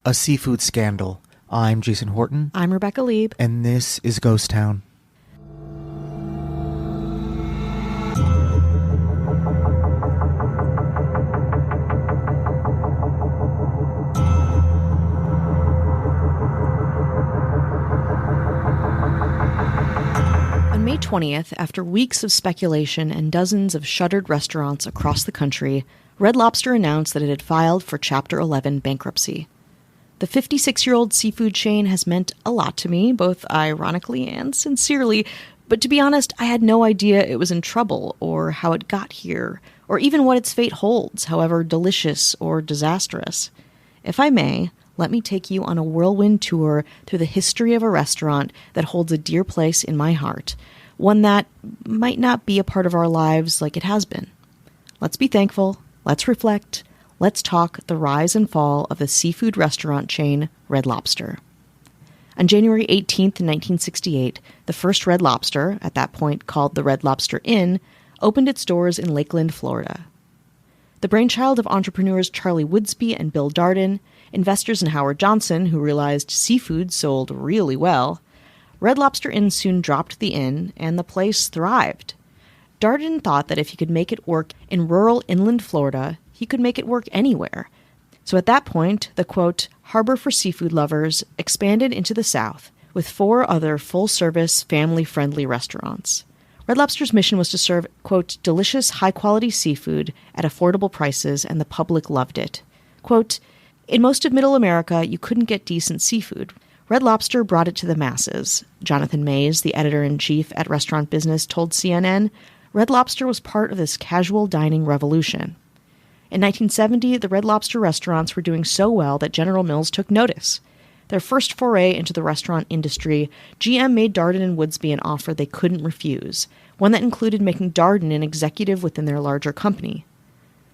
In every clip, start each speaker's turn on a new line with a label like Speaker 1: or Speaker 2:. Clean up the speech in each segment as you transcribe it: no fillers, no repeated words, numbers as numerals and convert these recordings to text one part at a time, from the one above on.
Speaker 1: A seafood scandal. I'm Jason Horton.
Speaker 2: I'm Rebecca Lieb.
Speaker 1: And this is Ghost Town.
Speaker 2: On May 20th, after weeks of speculation and dozens of shuttered restaurants across the country, Red Lobster announced that it had filed for Chapter 11 bankruptcy. The 56-year-old seafood chain has meant a lot to me, both ironically and sincerely, but to be honest, I had no idea it was in trouble, or how it got here, or even what its fate holds, however delicious or disastrous. If I may, let me take you on a whirlwind tour through the history of a restaurant that holds a dear place in my heart, one that might not be a part of our lives like it has been. Let's be thankful, let's reflect, let's talk the rise and fall of the seafood restaurant chain Red Lobster. On January 18th, 1968, the first Red Lobster, at that point called the Red Lobster Inn, opened its doors in Lakeland, Florida. The brainchild of entrepreneurs Charlie Woodsby and Bill Darden, investors in Howard Johnson, who realized seafood sold really well, Red Lobster Inn soon dropped the inn, and the place thrived. Darden thought that if he could make it work in rural inland Florida, he could make it work anywhere. So at that point, the, quote, harbor for seafood lovers expanded into the South, with 4 other full-service, family-friendly restaurants. Red Lobster's mission was to serve, quote, delicious, high-quality seafood at affordable prices, and the public loved it. Quote, in most of Middle America, you couldn't get decent seafood. Red Lobster brought it to the masses. Jonathan Mays, the editor-in-chief at Restaurant Business, told CNN, Red Lobster was part of this casual dining revolution. In 1970, the Red Lobster restaurants were doing so well that General Mills took notice. Their first foray into the restaurant industry, GM made Darden and Woodsby an offer they couldn't refuse, one that included making Darden an executive within their larger company.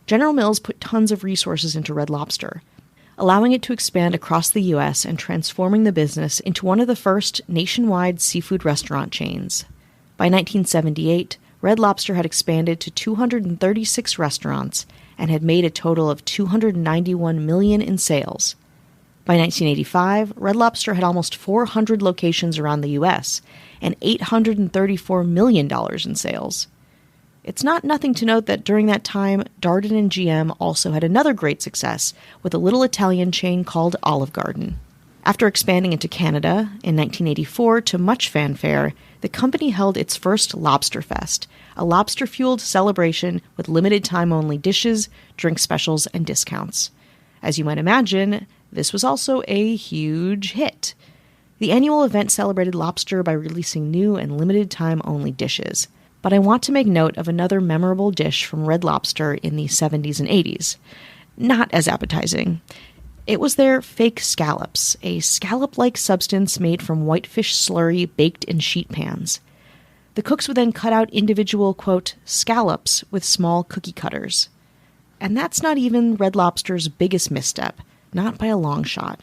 Speaker 2: General Mills put tons of resources into Red Lobster, allowing it to expand across the U.S. and transforming the business into one of the first nationwide seafood restaurant chains. By 1978, Red Lobster had expanded to 236 restaurants and had made a total of $291 million in sales. By 1985, Red Lobster had almost 400 locations around the U.S. and $834 million in sales. It's not nothing to note that during that time, Darden and GM also had another great success with a little Italian chain called Olive Garden. After expanding into Canada in 1984 to much fanfare, the company held its first Lobster Fest, a lobster-fueled celebration with limited-time-only dishes, drink specials, and discounts. As you might imagine, this was also a huge hit. The annual event celebrated lobster by releasing new and limited-time-only dishes. But I want to make note of another memorable dish from Red Lobster in the 70s and 80s. Not as appetizing. It was their fake scallops, a scallop-like substance made from whitefish slurry baked in sheet pans. The cooks would then cut out individual, quote, scallops with small cookie cutters. And that's not even Red Lobster's biggest misstep, not by a long shot.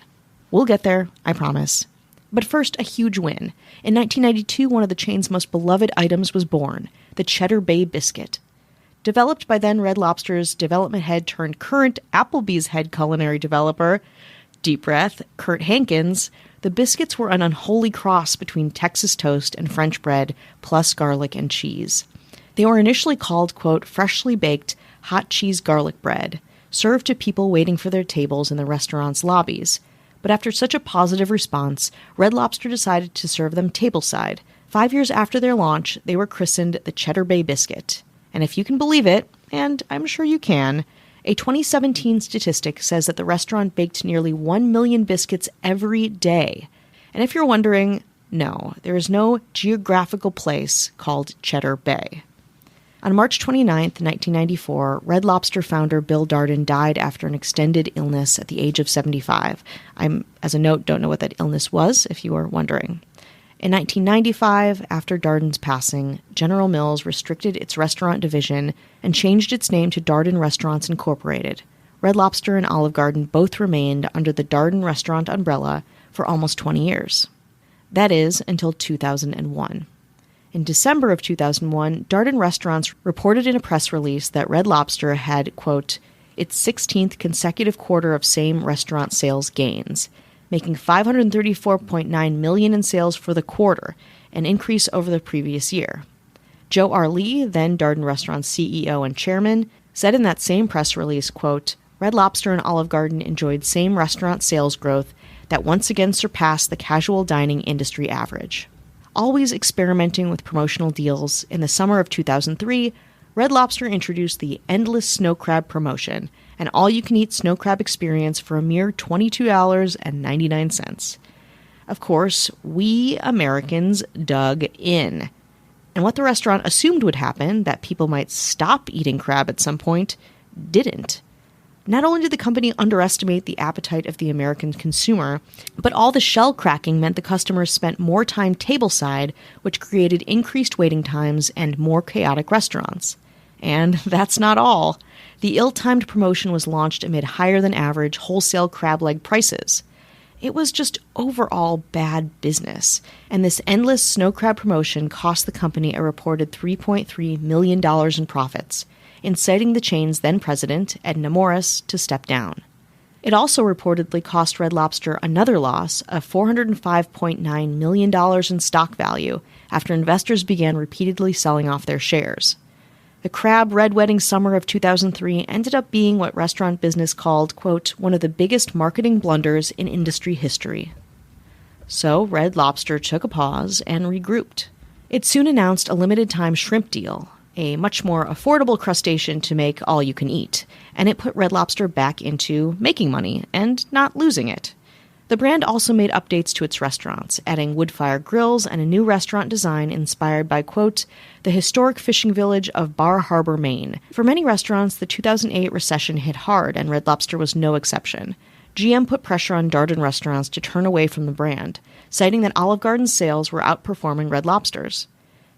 Speaker 2: We'll get there, I promise. But first, a huge win. In 1992, one of the chain's most beloved items was born, the Cheddar Bay Biscuit. Developed by then Red Lobster's development head turned current Applebee's head culinary developer, deep breath, Kurt Hankins, the biscuits were an unholy cross between Texas toast and French bread, plus garlic and cheese. They were initially called, quote, freshly baked hot cheese garlic bread, served to people waiting for their tables in the restaurant's lobbies. But after such a positive response, Red Lobster decided to serve them tableside. 5 years after their launch, they were christened the Cheddar Bay Biscuit. And if you can believe it, and I'm sure you can, a 2017 statistic says that the restaurant baked nearly 1 million biscuits every day. And if you're wondering, no, there is no geographical place called Cheddar Bay. On March 29, 1994, Red Lobster founder Bill Darden died after an extended illness at the age of 75. As a note, don't know what that illness was, if you are wondering. In 1995, after Darden's passing, General Mills restricted its restaurant division and changed its name to Darden Restaurants Incorporated. Red Lobster and Olive Garden both remained under the Darden restaurant umbrella for almost 20 years. That is, until 2001. In December of 2001, Darden Restaurants reported in a press release that Red Lobster had, quote, its 16th consecutive quarter of same-restaurant sales gains, making $534.9 million in sales for the quarter, an increase over the previous year. Joe R. Lee, then Darden Restaurants CEO and chairman, said in that same press release, quote, Red Lobster and Olive Garden enjoyed same-restaurant sales growth that once again surpassed the casual dining industry average. Always experimenting with promotional deals, in the summer of 2003, Red Lobster introduced the Endless Snow Crab promotion, an all-you-can-eat snow crab experience for a mere $22.99. Of course, we Americans dug in. And what the restaurant assumed would happen, that people might stop eating crab at some point, didn't. Not only did the company underestimate the appetite of the American consumer, but all the shell cracking meant the customers spent more time tableside, which created increased waiting times and more chaotic restaurants. And that's not all. The ill-timed promotion was launched amid higher-than-average wholesale crab leg prices. It was just overall bad business, and this endless snow crab promotion cost the company a reported $3.3 million in profits, inciting the chain's then-president, Edna Morris, to step down. It also reportedly cost Red Lobster another loss of $405.9 million in stock value after investors began repeatedly selling off their shares. The crab red wedding summer of 2003 ended up being what restaurant business called, quote, one of the biggest marketing blunders in industry history. So Red Lobster took a pause and regrouped. It soon announced a limited-time shrimp deal, a much more affordable crustacean to make all you can eat, and it put Red Lobster back into making money and not losing it. The brand also made updates to its restaurants, adding wood-fire grills and a new restaurant design inspired by, quote, the historic fishing village of Bar Harbor, Maine. For many restaurants, the 2008 recession hit hard, and Red Lobster was no exception. GM put pressure on Darden restaurants to turn away from the brand, citing that Olive Garden's sales were outperforming Red Lobster's.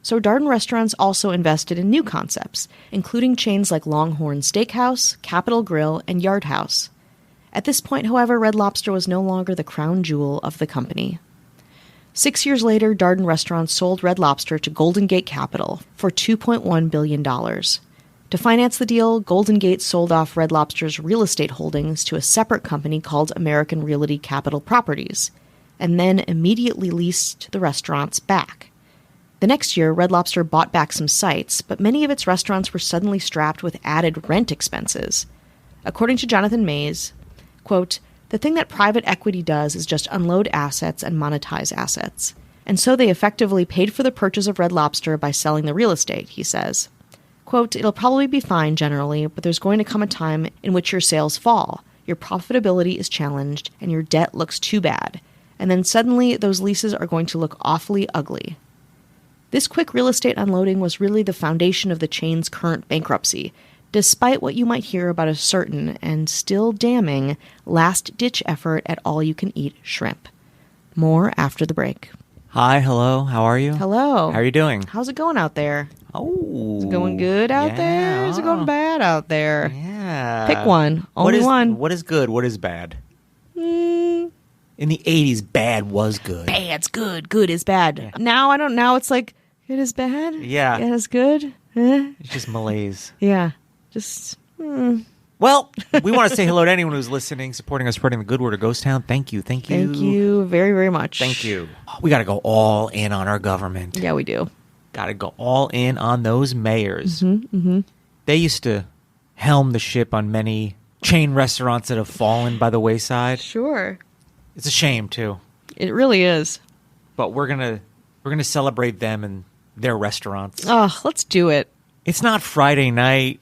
Speaker 2: So Darden restaurants also invested in new concepts, including chains like Longhorn Steakhouse, Capitol Grill, and Yard House. At this point, however, Red Lobster was no longer the crown jewel of the company. 6 years later, Darden Restaurants sold Red Lobster to Golden Gate Capital for $2.1 billion. To finance the deal, Golden Gate sold off Red Lobster's real estate holdings to a separate company called American Realty Capital Properties, and then immediately leased the restaurants back. The next year, Red Lobster bought back some sites, but many of its restaurants were suddenly strapped with added rent expenses. According to Jonathan Mays, quote, the thing that private equity does is just unload assets and monetize assets. And so they effectively paid for the purchase of Red Lobster by selling the real estate, he says. Quote, it'll probably be fine generally, but there's going to come a time in which your sales fall, your profitability is challenged, and your debt looks too bad. And then suddenly those leases are going to look awfully ugly. This quick real estate unloading was really the foundation of the chain's current bankruptcy, despite what you might hear about a certain, and still damning, last-ditch effort at all-you-can-eat shrimp. More after the break.
Speaker 1: Hi, hello, how are you?
Speaker 2: Hello.
Speaker 1: How are you doing?
Speaker 2: How's it going out there?
Speaker 1: Oh.
Speaker 2: Is it going good out there? Is it going bad out there?
Speaker 1: Yeah.
Speaker 2: Pick one. Only one.
Speaker 1: What is good? What is bad?
Speaker 2: Mm,
Speaker 1: In the 80s, bad was good.
Speaker 2: bad's good. Good is bad.
Speaker 1: Yeah.
Speaker 2: Now, I don't know. It's like, good is bad?
Speaker 1: Yeah.
Speaker 2: Bad is good?
Speaker 1: It's just malaise.
Speaker 2: Yeah. Just,
Speaker 1: Well, we want to say hello to anyone who's listening, supporting us, spreading the good word of Ghost Town. Thank you.
Speaker 2: Thank you very, very much.
Speaker 1: Thank you. We got to go all in on our government.
Speaker 2: Yeah, we do.
Speaker 1: Got to go all in on those mayors.
Speaker 2: Mm-hmm.
Speaker 1: They used to helm the ship on many chain restaurants that have fallen by the wayside.
Speaker 2: Sure.
Speaker 1: It's a shame, too.
Speaker 2: It really is.
Speaker 1: But we're gonna celebrate them and their restaurants.
Speaker 2: Oh, let's do it.
Speaker 1: It's not Friday night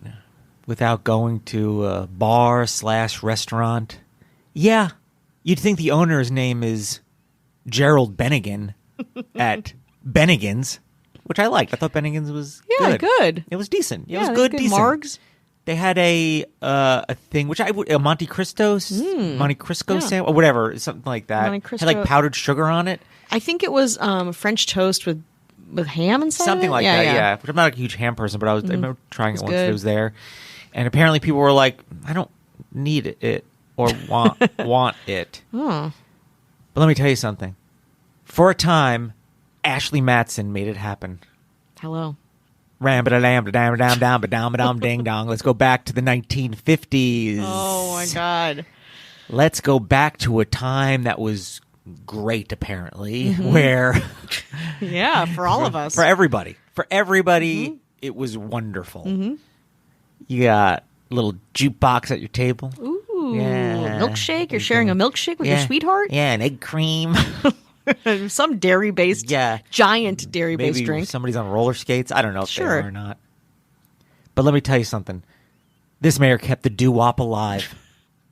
Speaker 1: without going to a bar/restaurant. Yeah, you'd think the owner's name is Gerald Bennigan at Bennigan's, which I liked. I thought Bennigan's was
Speaker 2: good.
Speaker 1: It was decent. It
Speaker 2: Yeah,
Speaker 1: was
Speaker 2: they
Speaker 1: good,
Speaker 2: had
Speaker 1: decent.
Speaker 2: margs.
Speaker 1: They had a thing which a Monte Cristo
Speaker 2: Yeah.
Speaker 1: sandwich or whatever, something like that.
Speaker 2: Monte
Speaker 1: Had
Speaker 2: Cristo.
Speaker 1: like powdered sugar on it.
Speaker 2: I think it was French toast with ham inside of
Speaker 1: Something
Speaker 2: it?
Speaker 1: like that, yeah. Which I'm not a huge ham person, but I remember trying it
Speaker 2: It's
Speaker 1: once
Speaker 2: good.
Speaker 1: it was there. And apparently people were like, I don't need it or want it.
Speaker 2: Oh.
Speaker 1: But let me tell you something. For a time, Ashley Matson made it happen.
Speaker 2: Hello.
Speaker 1: Ram-ba-da-lam-ba-dam-ba-dam-ba-dam-ba-dam-ba-dam, ding-dong. Let's go back to the 1950s.
Speaker 2: Oh, my God.
Speaker 1: Let's go back to a time that was great, apparently, where...
Speaker 2: Yeah, for all of us.
Speaker 1: For everybody. It was wonderful. You got a little jukebox at your table.
Speaker 2: Ooh,
Speaker 1: Yeah.
Speaker 2: milkshake. You're sharing a milkshake with your sweetheart?
Speaker 1: Yeah, an egg cream.
Speaker 2: Some dairy-based, giant dairy-based
Speaker 1: Maybe
Speaker 2: drink.
Speaker 1: somebody's on roller skates. I don't know if they
Speaker 2: Sure.
Speaker 1: are or not. But let me tell you something. This mayor kept the doo-wop alive.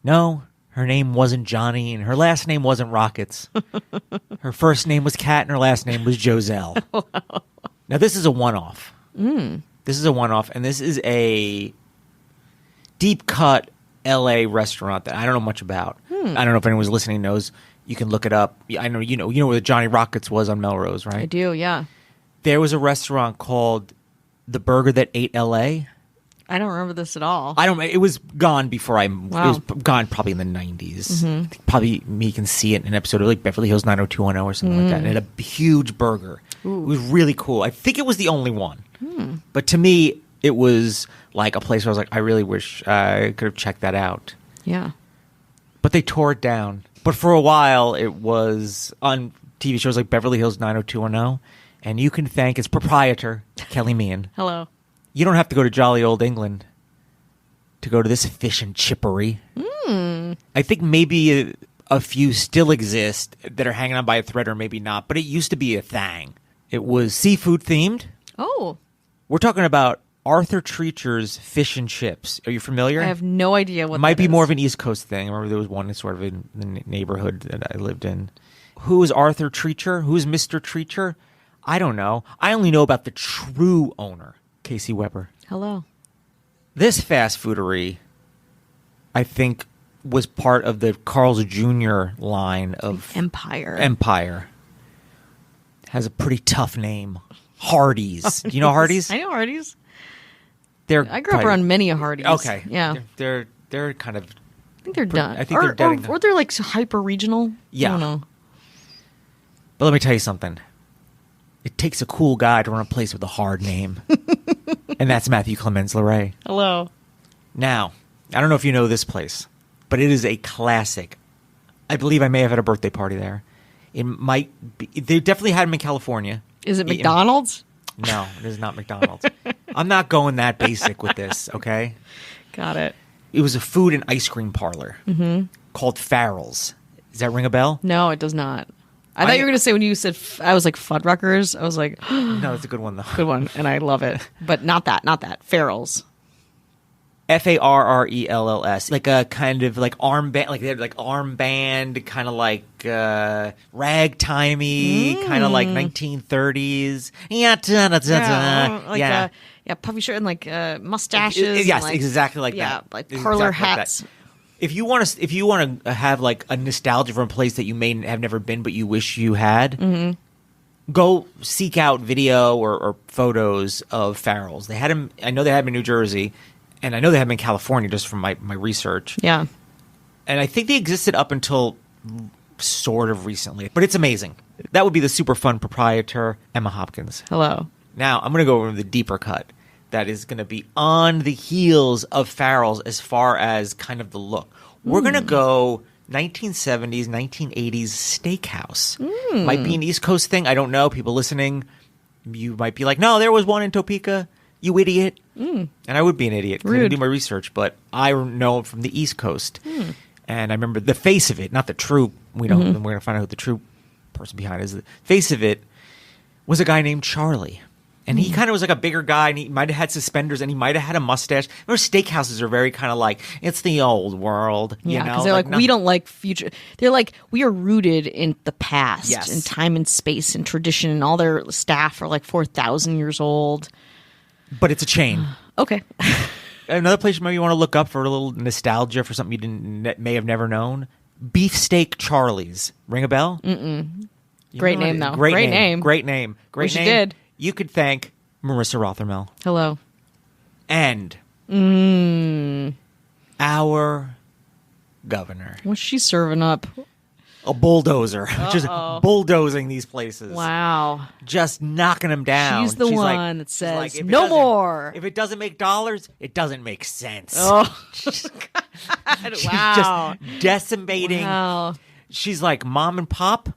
Speaker 1: No, her name wasn't Johnny, and her last name wasn't Rockets. Her first name was Kat, and her last name was Joselle. Now, this is a one-off. This is a one-off, and this is a deep-cut L.A. restaurant that I don't know much about. I don't know if anyone's listening knows. You can look it up. I know you know where the Johnny Rockets was on Melrose, right?
Speaker 2: I do, yeah.
Speaker 1: There was a restaurant called The Burger That Ate L.A.
Speaker 2: I don't remember this at all.
Speaker 1: It was gone before It
Speaker 2: Wow.
Speaker 1: was gone probably in the 90s. Probably me can see it in an episode of like Beverly Hills 90210 or something like that. And it had a huge burger. Ooh. It was really cool. I think it was the only one. But to me, it was like a place where I was like, I really wish I could have checked that out.
Speaker 2: Yeah.
Speaker 1: But they tore it down. But for a while, it was on TV shows like Beverly Hills 90210. And you can thank its proprietor, Kelly Meehan.
Speaker 2: Hello.
Speaker 1: You don't have to go to jolly old England to go to this fish and chippery. I think maybe a few still exist that are hanging on by a thread or maybe not. But it used to be a thing. It was seafood themed.
Speaker 2: Oh.
Speaker 1: We're talking about Arthur Treacher's Fish and Chips. Are you familiar?
Speaker 2: I have no idea what
Speaker 1: It might
Speaker 2: that
Speaker 1: be
Speaker 2: is.
Speaker 1: more of an East Coast thing. I remember there was one sort of in the neighborhood that I lived in. Who is Arthur Treacher? Who is Mr. Treacher? I don't know. I only know about the true owner, Casey Weber.
Speaker 2: Hello.
Speaker 1: This fast foodery, I think, was part of the Carl's Jr. line of
Speaker 2: Empire.
Speaker 1: Has a pretty tough name. Hardee's. Do you know Hardee's?
Speaker 2: I know Hardee's.
Speaker 1: I
Speaker 2: grew up around many Hardee's.
Speaker 1: Okay.
Speaker 2: Yeah.
Speaker 1: They're kind of...
Speaker 2: I think they're done.
Speaker 1: I think they're dead.
Speaker 2: Or they're like hyper regional.
Speaker 1: Yeah.
Speaker 2: I don't know.
Speaker 1: But let me tell you something. It takes a cool guy to run a place with a hard name. And that's Matthew Clemens LeRae.
Speaker 2: Hello.
Speaker 1: Now, I don't know if you know this place, but it is a classic. I believe I may have had a birthday party there. It might be... They definitely had them in California.
Speaker 2: Is it McDonald's?
Speaker 1: No, it is not McDonald's. I'm not going that basic with this, okay?
Speaker 2: Got it.
Speaker 1: It was a food and ice cream parlor called Farrell's. Does that ring a bell?
Speaker 2: No, it does not. I thought you were going to say when you said, I was like, Fuddruckers. I was like,
Speaker 1: No, that's a good one, though.
Speaker 2: good one. And I love it. But not that. Farrell's.
Speaker 1: Farrells, like a kind of like armband, like they had like armband, kind of like ragtimey, kind of like 1930s. Yeah,
Speaker 2: puffy shirt and like mustaches.
Speaker 1: Yes,
Speaker 2: and, like,
Speaker 1: exactly like
Speaker 2: yeah,
Speaker 1: that.
Speaker 2: like
Speaker 1: Exactly
Speaker 2: parlor
Speaker 1: like that.
Speaker 2: hats.
Speaker 1: If you want to have like a nostalgia from a place that you may have never been but you wish you had, go seek out video or photos of Farrell's. They had them. I know they had them in New Jersey. And I know they have them in California just from my research.
Speaker 2: Yeah.
Speaker 1: And I think they existed up until sort of recently. But it's amazing. That would be the super fun proprietor, Emma Hopkins.
Speaker 2: Hello.
Speaker 1: Now, I'm going to go over the deeper cut. That is going to be on the heels of Farrell's as far as kind of the look. We're going to go 1970s, 1980s steakhouse. Might be an East Coast thing. I don't know. People listening, you might be like, no, there was one in Topeka. You idiot. And I would be an idiot because I didn't do my research, but I know it from the East Coast. And I remember the face of it, not the true, we're going to find out who the true person behind it is. The face of it was a guy named Charlie. And he kind of was like a bigger guy, and he might have had suspenders, and he might have had a mustache. Remember, steakhouses are very kind of like, it's the old world, you know?
Speaker 2: Because they're like, we don't like future. They're like, we are rooted in the past,
Speaker 1: Yes.
Speaker 2: in time and space and tradition, and all their staff are like 4,000 years old.
Speaker 1: But it's a chain.
Speaker 2: Okay.
Speaker 1: Another place maybe you want to look up for a little nostalgia for something you may have never known. Beefsteak Charlie's. Ring a bell?
Speaker 2: Great name, though.
Speaker 1: Great name. Great name.
Speaker 2: Wish you did.
Speaker 1: You could thank Marissa Rothermel.
Speaker 2: Hello.
Speaker 1: And our governor.
Speaker 2: What's she serving up?
Speaker 1: a bulldozer, just bulldozing these places.
Speaker 2: Wow.
Speaker 1: Just knocking them down.
Speaker 2: She's the one that says, no more.
Speaker 1: If it doesn't make dollars, it doesn't make sense.
Speaker 2: Oh,
Speaker 1: She's
Speaker 2: wow.
Speaker 1: just decimating.
Speaker 2: Wow.
Speaker 1: She's like, mom and pop,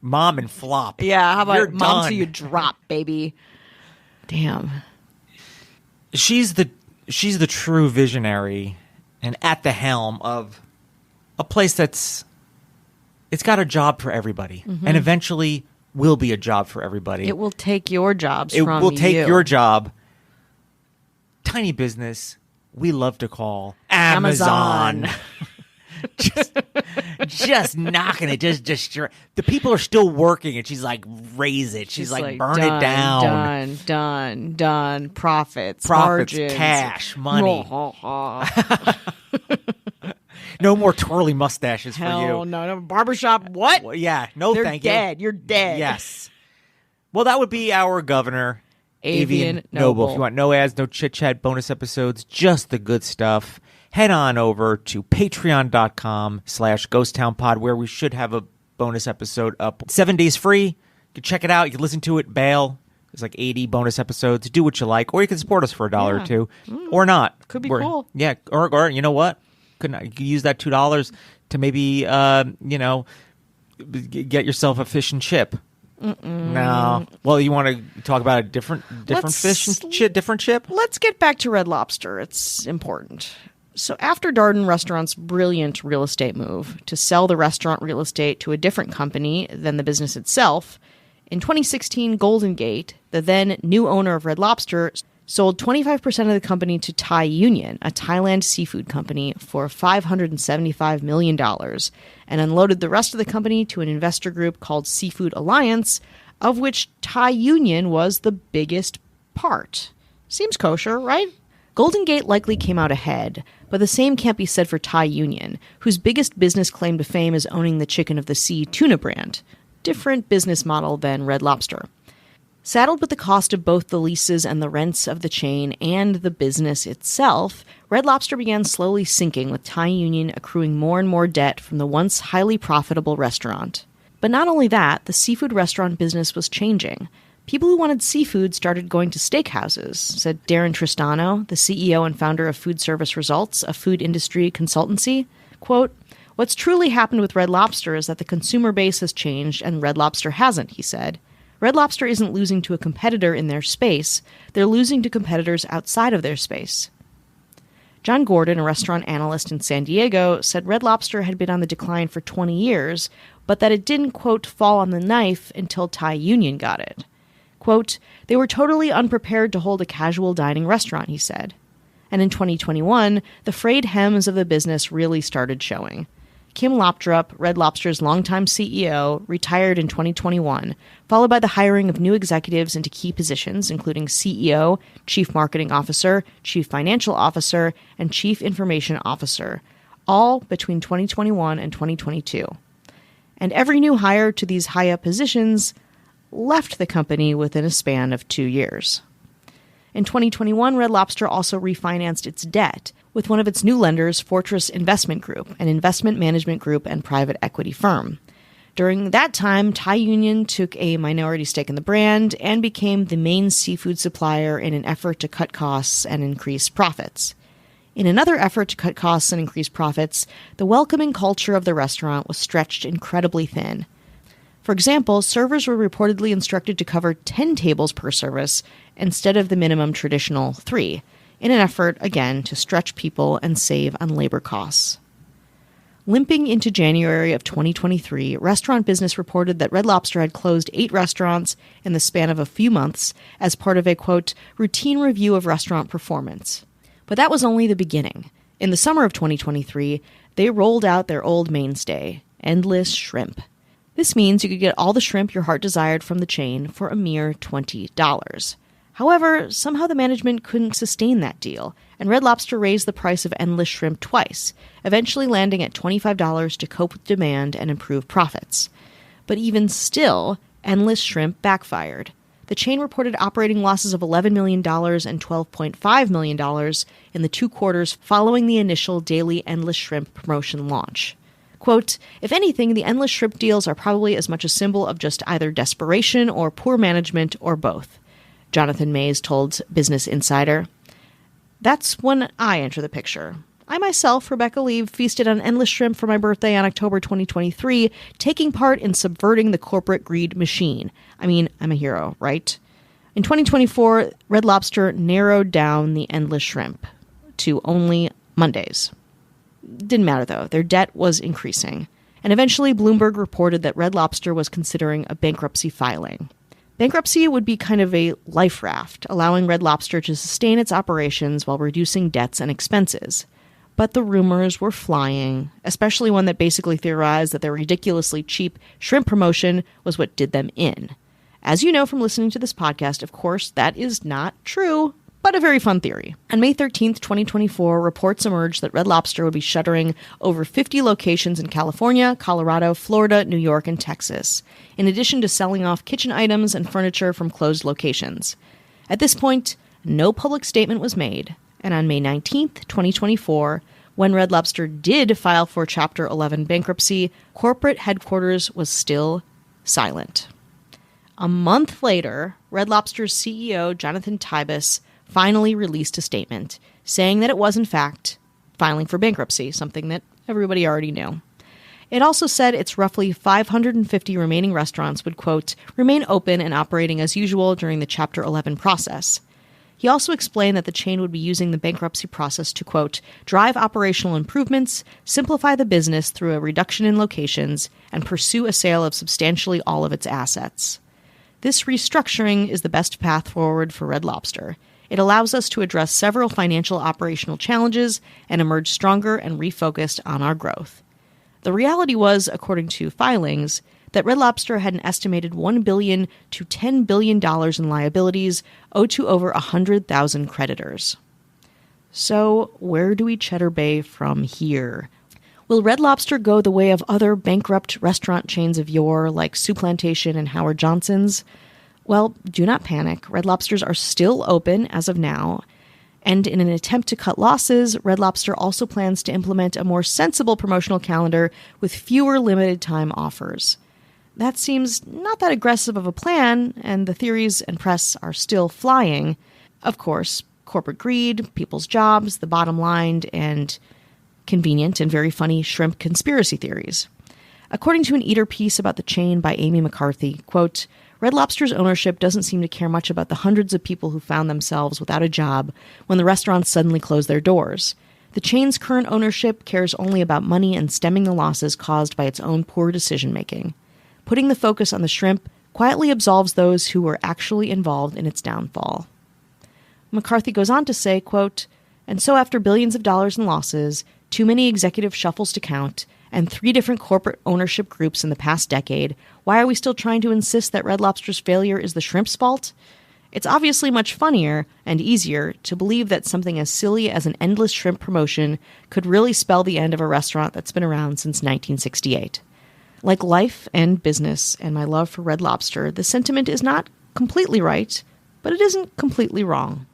Speaker 1: mom and flop.
Speaker 2: Yeah, how about
Speaker 1: You're
Speaker 2: mom
Speaker 1: done.
Speaker 2: till you drop, baby? Damn.
Speaker 1: She's the true visionary and at the helm of a place it's got a job for everybody, and eventually will be a job for everybody.
Speaker 2: It will take your jobs
Speaker 1: It
Speaker 2: from
Speaker 1: will take
Speaker 2: you.
Speaker 1: your job. Tiny business we love to call Amazon. just knocking it. Just the people are still working, and she's like, raise it. She's like, burn it down.
Speaker 2: Done. Profits, margins.
Speaker 1: Cash, money. No more twirly mustaches for you.
Speaker 2: Hell no. Barbershop, what?
Speaker 1: Well, yeah, no,
Speaker 2: They're
Speaker 1: thank
Speaker 2: dead.
Speaker 1: you.
Speaker 2: You're dead.
Speaker 1: Yes. Well, that would be our governor,
Speaker 2: Avian
Speaker 1: Noble. If you want no ads, no chit-chat, bonus episodes, just the good stuff, head on over to patreon.com/ghosttownpod, where we should have a bonus episode up 7 days free. You can check it out. You can listen to it, bail. There's like 80 bonus episodes. Do what you like. Or you can support us for $1 or $2. Or not.
Speaker 2: Could be cool.
Speaker 1: Yeah. Or you know what? You could use that $2 to maybe, get yourself a fish and chip. No. Well, you want to talk about a different fish and chip, different chip?
Speaker 2: Let's get back to Red Lobster. It's important. So after Darden Restaurant's brilliant real estate move to sell the restaurant real estate to a different company than the business itself, in 2016, Golden Gate, the then new owner of Red Lobster, sold 25% of the company to Thai Union, a Thailand seafood company, for $575 million, and unloaded the rest of the company to an investor group called Seafood Alliance, of which Thai Union was the biggest part. Seems kosher, right? Golden Gate likely came out ahead, but the same can't be said for Thai Union, whose biggest business claim to fame is owning the Chicken of the Sea tuna brand. Different business model than Red Lobster. Saddled with the cost of both the leases and the rents of the chain and the business itself, Red Lobster began slowly sinking, with Thai Union accruing more and more debt from the once highly profitable restaurant. But not only that, the seafood restaurant business was changing. People who wanted seafood started going to steakhouses, said Darren Tristano, the CEO and founder of Food Service Results, a food industry consultancy. Quote, "What's truly happened with Red Lobster is that the consumer base has changed and Red Lobster hasn't," he said. Red Lobster isn't losing to a competitor in their space. They're losing to competitors outside of their space. John Gordon, a restaurant analyst in San Diego, said Red Lobster had been on the decline for 20 years, but that it didn't, quote, fall on the knife until Thai Union got it. Quote, "They were totally unprepared to hold a casual dining restaurant," he said. And in 2021, the frayed hems of the business really started showing. Kim Lopdrup, Red Lobster's longtime CEO, retired in 2021, followed by the hiring of new executives into key positions, including CEO, Chief Marketing Officer, Chief Financial Officer, and Chief Information Officer, all between 2021 and 2022. And every new hire to these high-up positions left the company within a span of 2 years. In 2021, Red Lobster also refinanced its debt with one of its new lenders, Fortress Investment Group, an investment management group and private equity firm. During that time, Thai Union took a minority stake in the brand and became the main seafood supplier in an effort to cut costs and increase profits. In another effort to cut costs and increase profits, the welcoming culture of the restaurant was stretched incredibly thin. For example, servers were reportedly instructed to cover 10 tables per service instead of the minimum traditional 3, in an effort, again, to stretch people and save on labor costs. Limping into January of 2023, restaurant business reported that Red Lobster had closed 8 restaurants in the span of a few months as part of a, quote, routine review of restaurant performance. But that was only the beginning. In the summer of 2023, they rolled out their old mainstay, endless shrimp. This means you could get all the shrimp your heart desired from the chain for a mere $20. However, somehow the management couldn't sustain that deal, and Red Lobster raised the price of endless shrimp twice, eventually landing at $25 to cope with demand and improve profits. But even still, endless shrimp backfired. The chain reported operating losses of $11 million and $12.5 million in the 2 quarters following the initial daily endless shrimp promotion launch. Quote, if anything, the endless shrimp deals are probably as much a symbol of just either desperation or poor management or both, Jonathan Mays told Business Insider. That's when I enter the picture. I myself, Rebecca Leave, feasted on endless shrimp for my birthday on October 2023, taking part in subverting the corporate greed machine. I mean, I'm a hero, right? In 2024, Red Lobster narrowed down the endless shrimp to only Mondays. Didn't matter, though. Their debt was increasing. And eventually, Bloomberg reported that Red Lobster was considering a bankruptcy filing. Bankruptcy would be kind of a life raft, allowing Red Lobster to sustain its operations while reducing debts and expenses. But the rumors were flying, especially one that basically theorized that their ridiculously cheap shrimp promotion was what did them in. As you know from listening to this podcast, of course, that is not true, but a very fun theory. On May 13th, 2024, reports emerged that Red Lobster would be shuttering over 50 locations in California, Colorado, Florida, New York, and Texas, in addition to selling off kitchen items and furniture from closed locations. At this point, no public statement was made, and on May 19th, 2024, when Red Lobster did file for Chapter 11 bankruptcy, corporate headquarters was still silent. A month later, Red Lobster's CEO, Jonathan Tibus, finally released a statement saying that it was, in fact, filing for bankruptcy, something that everybody already knew. It also said its roughly 550 remaining restaurants would, quote, remain open and operating as usual during the Chapter 11 process. He also explained that the chain would be using the bankruptcy process to, quote, drive operational improvements, simplify the business through a reduction in locations, and pursue a sale of substantially all of its assets. This restructuring is the best path forward for Red Lobster. It allows us to address several financial operational challenges and emerge stronger and refocused on our growth. The reality was, according to filings, that Red Lobster had an estimated $1 billion to $10 billion in liabilities owed to over 100,000 creditors. So, where do we Cheddar Bay from here? Will Red Lobster go the way of other bankrupt restaurant chains of yore like Soup Plantation and Howard Johnson's? Well, do not panic. Red Lobsters are still open as of now. And in an attempt to cut losses, Red Lobster also plans to implement a more sensible promotional calendar with fewer limited time offers. That seems not that aggressive of a plan, and the theories and press are still flying. Of course, corporate greed, people's jobs, the bottom line, and convenient and very funny shrimp conspiracy theories. According to an Eater piece about the chain by Amy McCarthy, quote, Red Lobster's ownership doesn't seem to care much about the hundreds of people who found themselves without a job when the restaurants suddenly closed their doors. The chain's current ownership cares only about money and stemming the losses caused by its own poor decision-making. Putting the focus on the shrimp quietly absolves those who were actually involved in its downfall. McCarthy goes on to say, quote, and so after billions of dollars in losses, too many executive shuffles to count, and 3 different corporate ownership groups in the past decade, why are we still trying to insist that Red Lobster's failure is the shrimp's fault? It's obviously much funnier and easier to believe that something as silly as an endless shrimp promotion could really spell the end of a restaurant that's been around since 1968. Like life and business and my love for Red Lobster, the sentiment is not completely right, but it isn't completely wrong.